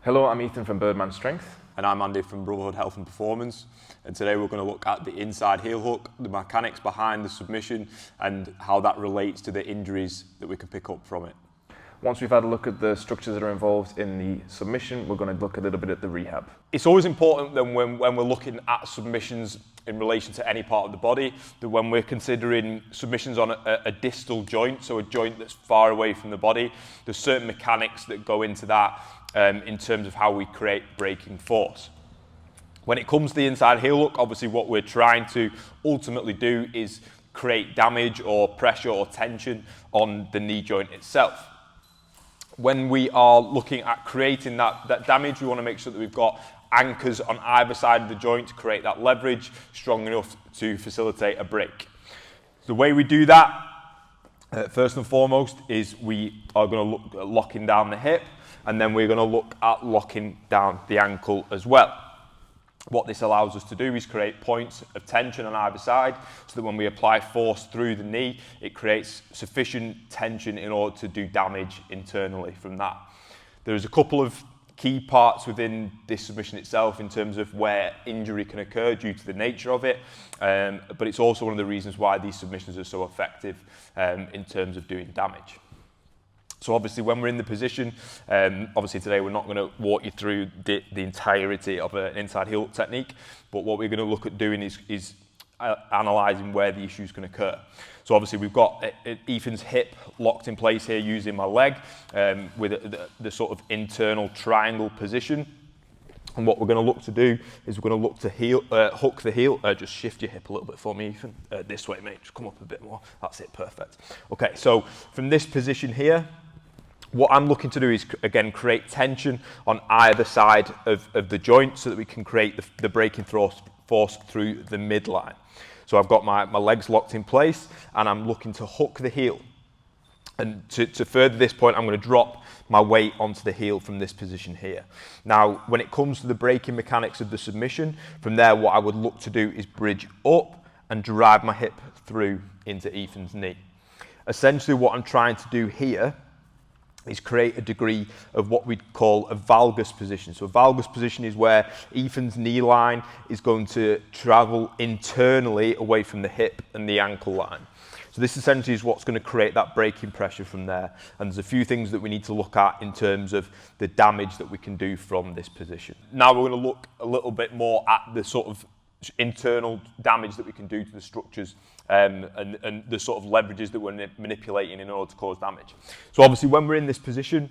Hello, I'm Ethan from Birdman Strength. And I'm Andy from Brotherhood Health and Performance. And today we're going to look at the inside heel hook, the mechanics behind the submission, and how that relates to the injuries that we can pick up from it. Once we've had a look at the structures that are involved in the submission, we're going to look a little bit at the rehab. It's always important then when we're looking at submissions in relation to any part of the body, that when we're considering submissions on a distal joint, so a joint that's far away from the body, there's certain mechanics that go into that in terms of how we create braking force. When it comes to the inside heel hook, obviously what we're trying to ultimately do is create damage or pressure or tension on the knee joint itself. When we are looking at creating that damage, we want to make sure that we've got anchors on either side of the joint to create that leverage strong enough to facilitate a break. The way we do that, first and foremost, is we are going to look at locking down the hip, and then we're going to look at locking down the ankle as well. What this allows us to do is create points of tension on either side, so that when we apply force through the knee, it creates sufficient tension in order to do damage internally from that. There's a couple of key parts within this submission itself in terms of where injury can occur due to the nature of it, but it's also one of the reasons why these submissions are so effective in terms of doing damage. So obviously when we're in the position, obviously today we're not going to walk you through the entirety of an inside heel hook technique, but what we're going to look at doing is analysing where the issues can occur. So obviously we've got Ethan's hip locked in place here using my leg with the sort of internal triangle position. And what we're going to look to do is we're going to look to hook the heel. Just shift your hip a little bit for me, Ethan. This way, mate. Just come up a bit more. That's it. Perfect. Okay, so from this position here, what I'm looking to do is, again, create tension on either side of the joint so that we can create the braking force through the midline. So I've got my legs locked in place, and I'm looking to hook the heel. And to further this point, I'm going to drop my weight onto the heel from this position here. Now, when it comes to the braking mechanics of the submission, from there, what I would look to do is bridge up and drive my hip through into Ethan's knee. Essentially, what I'm trying to do here is create a degree of what we'd call a valgus position. So a valgus position is where Ethan's knee line is going to travel internally away from the hip and the ankle line. So this essentially is what's going to create that braking pressure from there. And there's a few things that we need to look at in terms of the damage that we can do from this position. Now we're going to look a little bit more at the sort of internal damage that we can do to the structures and the sort of leverages that we're manipulating in order to cause damage. So obviously when we're in this position,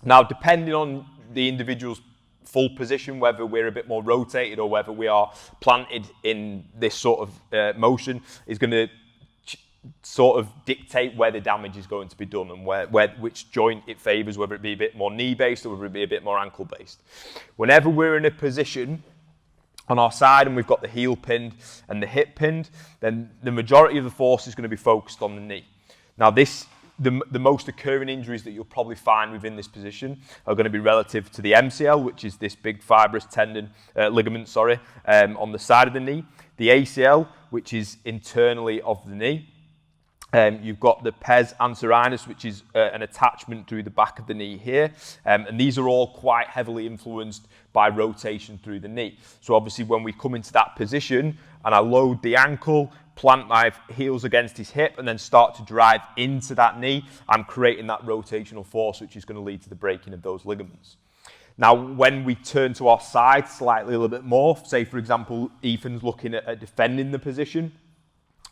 now depending on the individual's full position, whether we're a bit more rotated or whether we are planted in this sort of motion, is going to sort of dictate where the damage is going to be done and which joint it favours, whether it be a bit more knee-based or whether it be a bit more ankle-based. Whenever we're in a position on our side and we've got the heel pinned and the hip pinned, then the majority of the force is going to be focused on the knee. Now the most occurring injuries that you'll probably find within this position are going to be relative to the MCL, which is this big fibrous tendon, ligament, on the side of the knee. The ACL, which is internally of the knee. You've got the pes anserinus, which is an attachment through the back of the knee here. And these are all quite heavily influenced by rotation through the knee. So obviously when we come into that position and I load the ankle, plant my heels against his hip and then start to drive into that knee, I'm creating that rotational force, which is going to lead to the breaking of those ligaments. Now, when we turn to our side slightly a little bit more, say for example, Ethan's looking at defending the position,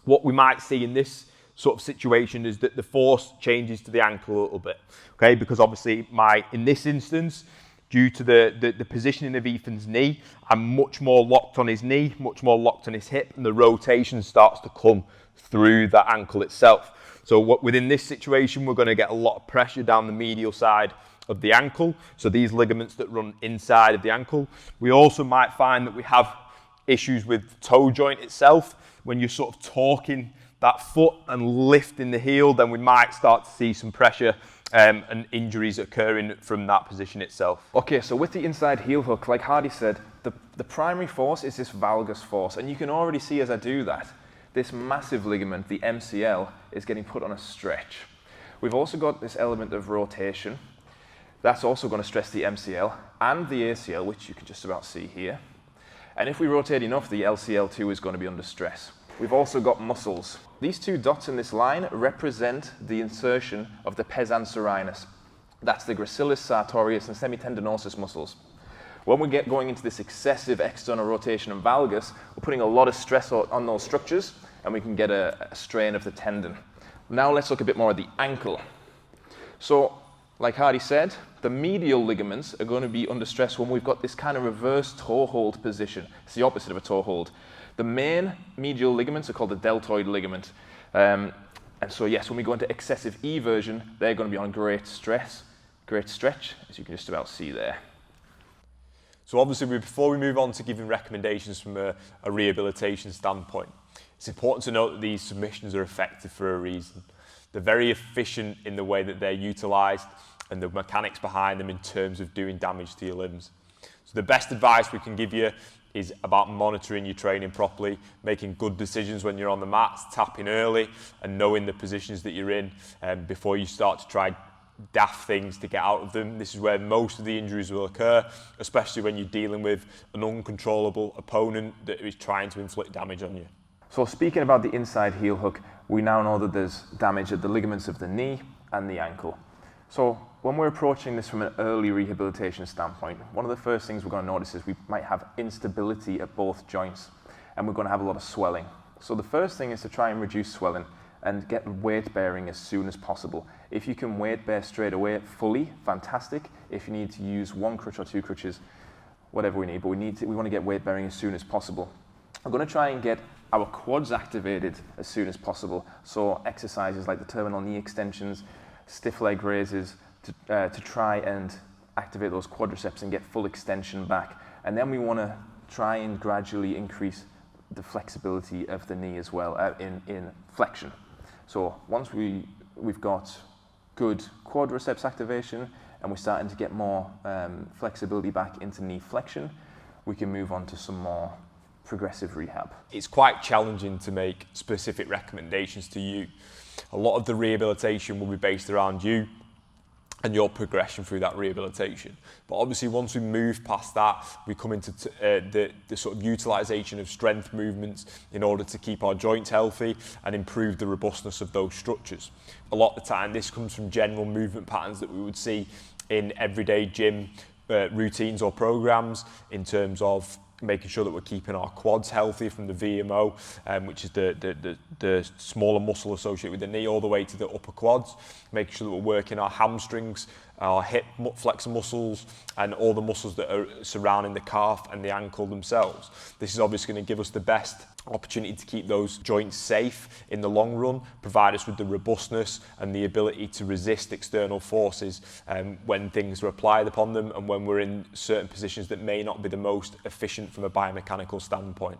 what we might see in this sort of situation is that the force changes to the ankle a little bit, okay? Because obviously in this instance, due to the positioning of Ethan's knee, I'm much more locked on his knee, much more locked on his hip, and the rotation starts to come through that ankle itself. So within this situation, we're going to get a lot of pressure down the medial side of the ankle, so these ligaments that run inside of the ankle. We also might find that we have issues with the toe joint itself. When you're sort of torquing that foot and lifting the heel, then we might start to see some pressure and injuries occurring from that position itself. Okay, so with the inside heel hook, like Hardy said, the primary force is this valgus force, and you can already see as I do that, this massive ligament, the MCL, is getting put on a stretch. We've also got this element of rotation. That's also going to stress the MCL and the ACL, which you can just about see here. And if we rotate enough, the LCL too is going to be under stress. We've also got muscles. These two dots in this line represent the insertion of the pes anserinus. That's the gracilis, sartorius, and semitendinosus muscles. When we get going into this excessive external rotation and valgus, we're putting a lot of stress on those structures, and we can get a strain of the tendon. Now let's look a bit more at the ankle. So, like Hardy said, the medial ligaments are going to be under stress when we've got this kind of reverse toe hold position. It's the opposite of a toe hold. The main medial ligaments are called the deltoid ligament. And so yes, when we go into excessive eversion, they're going to be on great stress, great stretch, as you can just about see there. So obviously, before we move on to giving recommendations from a rehabilitation standpoint, it's important to note that these submissions are effective for a reason. They're very efficient in the way that they're utilised and the mechanics behind them in terms of doing damage to your limbs. So the best advice we can give you is about monitoring your training properly, making good decisions when you're on the mats, tapping early and knowing the positions that you're in before you start to try daft things to get out of them. This is where most of the injuries will occur, especially when you're dealing with an uncontrollable opponent that is trying to inflict damage on you. So speaking about the inside heel hook, we now know that there's damage at the ligaments of the knee and the ankle. So when we're approaching this from an early rehabilitation standpoint, one of the first things we're going to notice is we might have instability at both joints, and we're going to have a lot of swelling. So the first thing is to try and reduce swelling and get weight bearing as soon as possible. If you can weight bear straight away fully, fantastic. If you need to use one crutch or two crutches, whatever we need, but we want to get weight bearing as soon as possible. We're going to try and get our quads activated as soon as possible. So exercises like the terminal knee extensions, stiff leg raises, to try and activate those quadriceps and get full extension back. And then we want to try and gradually increase the flexibility of the knee as well in flexion. So once we've got good quadriceps activation and we're starting to get more flexibility back into knee flexion, we can move on to some more progressive rehab. It's quite challenging to make specific recommendations to you. A lot of the rehabilitation will be based around you and your progression through that rehabilitation. But obviously once we move past that, we come into the sort of utilisation of strength movements in order to keep our joints healthy and improve the robustness of those structures. A lot of the time this comes from general movement patterns that we would see in everyday gym routines or programs, in terms of making sure that we're keeping our quads healthy from the VMO, which is the smaller muscle associated with the knee, all the way to the upper quads, making sure that we're working our hamstrings, our hip flexor muscles, and all the muscles that are surrounding the calf and the ankle themselves. This is obviously going to give us the best opportunity to keep those joints safe in the long run, provide us with the robustness and the ability to resist external forces when things are applied upon them and when we're in certain positions that may not be the most efficient from a biomechanical standpoint.